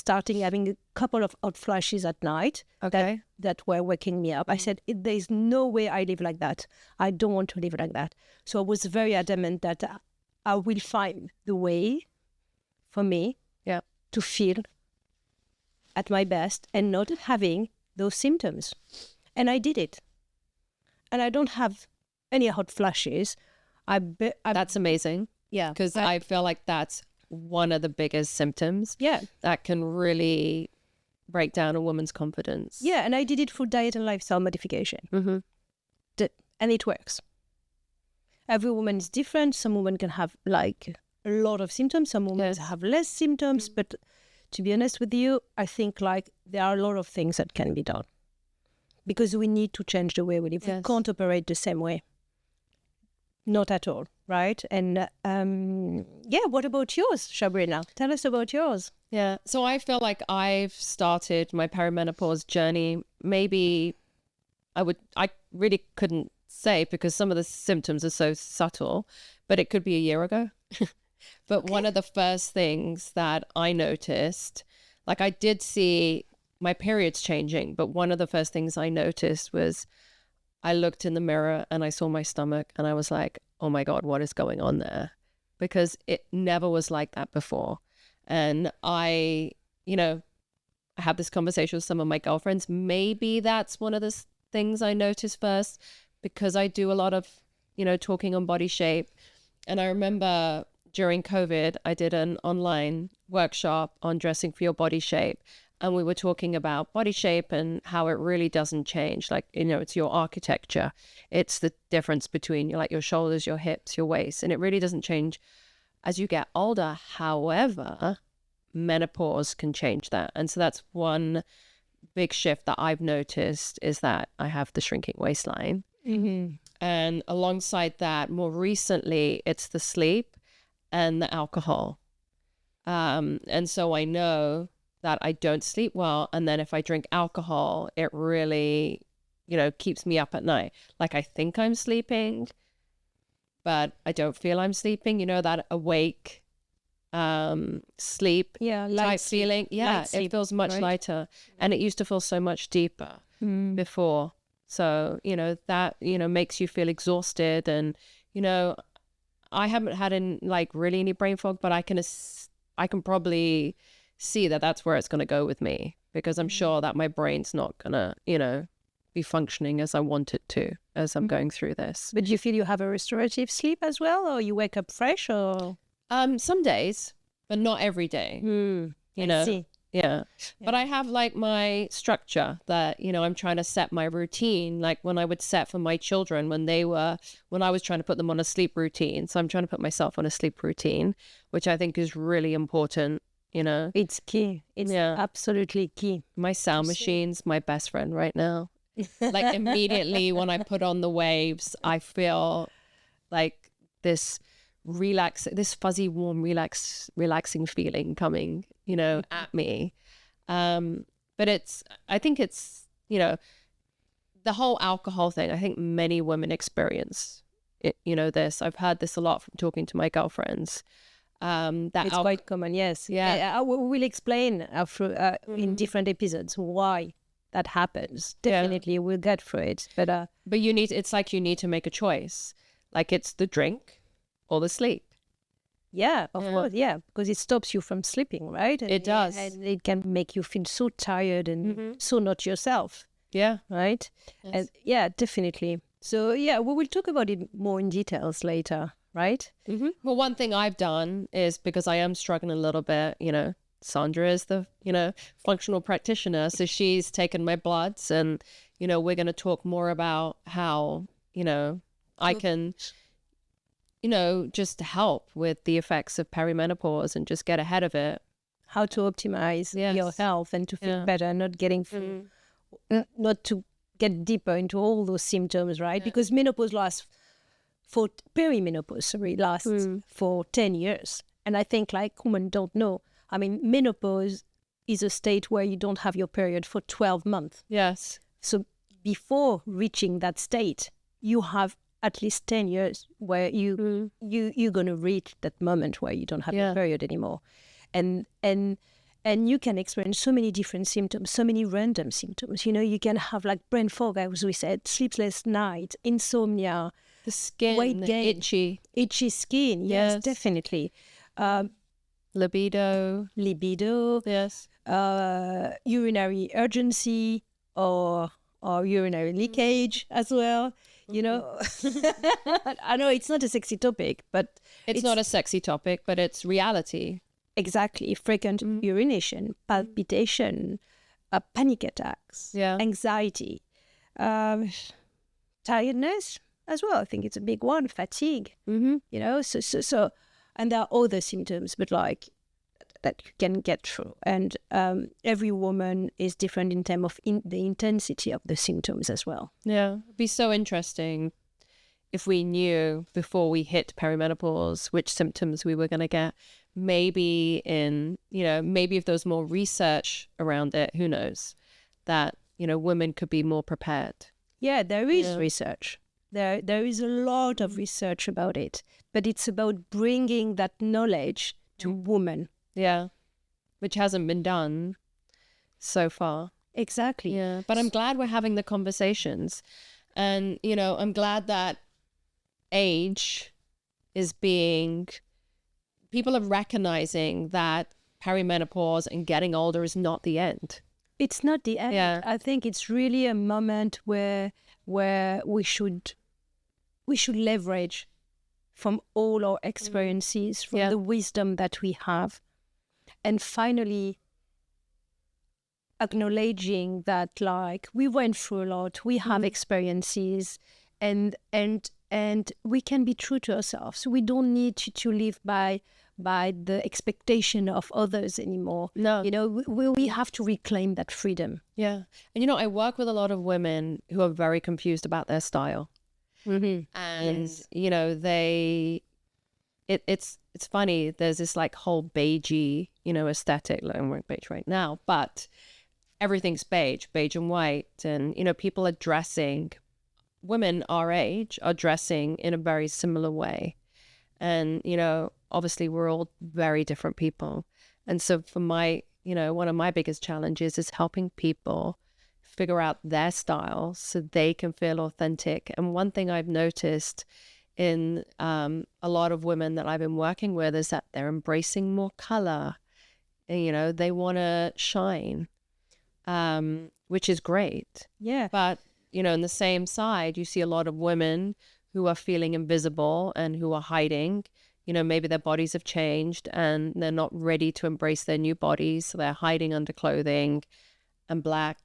starting having a couple of hot flashes at night that were waking me up. I said, there's no way I live like that. I don't want to live like that. So I was very adamant that I will find the way for me to feel at my best and not having those symptoms. And I did it. And I don't have any hot flashes. That's amazing. Yeah. Because I feel like that's one of the biggest symptoms that can really break down a woman's confidence. Yeah, and I did it through diet and lifestyle modification. And it works. Every woman is different. Some women can have like a lot of symptoms. Some women have less symptoms. But to be honest with you, I think like there are a lot of things that can be done. Because we need to change the way we live. We can't operate the same way. Not at all, right? And what about yours, Sabrina? Tell us about yours. Yeah, so I feel like I've started my perimenopause journey. Maybe I really couldn't say because some of the symptoms are so subtle, but it could be a year ago. But one of the first things that I noticed, like I did see my periods changing, but one of the first things I noticed was I looked in the mirror and I saw my stomach and I was like, oh my God, what is going on there? Because it never was like that before. And I had this conversation with some of my girlfriends. Maybe that's one of the things I noticed first because I do a lot of, talking on body shape. And I remember during COVID, I did an online workshop on dressing for your body shape. And we were talking about body shape and how it really doesn't change. Like, it's your architecture. It's the difference between your shoulders, your hips, your waist. And it really doesn't change as you get older. However, menopause can change that. And so that's one big shift that I've noticed is that I have the shrinking waistline. And alongside that, more recently, it's the sleep and the alcohol. And so I know that I don't sleep well. And then if I drink alcohol, it really, keeps me up at night. Like I think I'm sleeping, but I don't feel I'm sleeping, that awake sleep type feeling. Yeah, it feels much lighter. And it used to feel so much deeper before. So, that, makes you feel exhausted. And, I haven't had really any brain fog, but I can probably see that that's where it's going to go with me because I'm sure that my brain's not going to, be functioning as I want it to as I'm going through this. But do you feel you have a restorative sleep as well, or you wake up fresh, or? Some days, but not every day. I see. Yeah. But I have my structure that, I'm trying to set my routine, like when I would set for my children when I was trying to put them on a sleep routine. So I'm trying to put myself on a sleep routine, which I think is really important. It's key. It's absolutely key. My sound machine's my best friend right now. Like immediately when I put on the waves, I feel like this fuzzy, warm, relaxing feeling coming, at me. But I think it's, the whole alcohol thing. I think many women experience it, this. I've heard this a lot from talking to my girlfriends. It's quite common, yes. Yeah. I will explain in different episodes why that happens. Definitely, we'll get through it. But it's like you need to make a choice. Like it's the drink or the sleep. Yeah, of course, because it stops you from sleeping, right? It does. And it can make you feel so tired and so not yourself. Yeah. Right? Yes. And definitely. So, we will talk about it more in details later, right? Well, one thing I've done is because I am struggling a little bit, Sandra is the, functional practitioner. So she's taken my bloods and, we're going to talk more about how, I can, just help with the effects of perimenopause and just get ahead of it. How to optimize your health and to feel better, not getting, not to get deeper into all those symptoms, right? Because menopause lasts for 10 years. And I think women don't know. I mean, menopause is a state where you don't have your period for 12 months. Yes. So before reaching that state, you have at least 10 years where you're going to reach that moment where you don't have your period anymore. And And you can experience so many different symptoms, so many random symptoms. You know, you can have like brain fog, as we said, sleepless night, insomnia, The skin, weight gain, itchy skin. Yes, definitely. Libido. Yes. Urinary urgency or urinary leakage as well. You know, I know it's not a sexy topic, but it's not a sexy topic, but it's reality. Exactly. Frequent urination, palpitation, panic attacks, anxiety, tiredness as well. I think it's a big one. Fatigue. You know, so, and there are other symptoms, but like that you can get through. And every woman is different in terms of the intensity of the symptoms as well. Yeah, it'd be so interesting if we knew before we hit perimenopause which symptoms we were going to get. Maybe maybe if there was more research around it, who knows, that, you know, women could be more prepared. Yeah, there is research. There is a lot of research about it, but it's about bringing that knowledge to women. Yeah, which hasn't been done so far. Exactly. Yeah, but I'm glad we're having the conversations. And, you know, I'm glad that age is people are recognizing that perimenopause and getting older is not the end. It's not the end. Yeah. I think it's really a moment where we should leverage from all our experiences, from the wisdom that we have, and finally acknowledging that, like, we went through a lot, we have experiences, and we can be true to ourselves. We don't need to live by the expectation of others anymore. No. You know, we have to reclaim that freedom. Yeah. And, you know, I work with a lot of women who are very confused about their style. And, you know, it's funny. There's this like whole beigey, you know, aesthetic. Like, I'm wearing beige right now, but everything's beige and white. And, you know, people are dressing, women our age are dressing in a very similar way. And, you know, obviously we're all very different people. And so for my, you know, one of my biggest challenges is helping people figure out their style so they can feel authentic. And one thing I've noticed in a lot of women that I've been working with is that they're embracing more color. And, you know, they want to shine, which is great. Yeah. But, you know, on the same side, you see a lot of women who are feeling invisible and who are hiding. You know, maybe their bodies have changed and they're not ready to embrace their new bodies. So they're hiding under clothing and black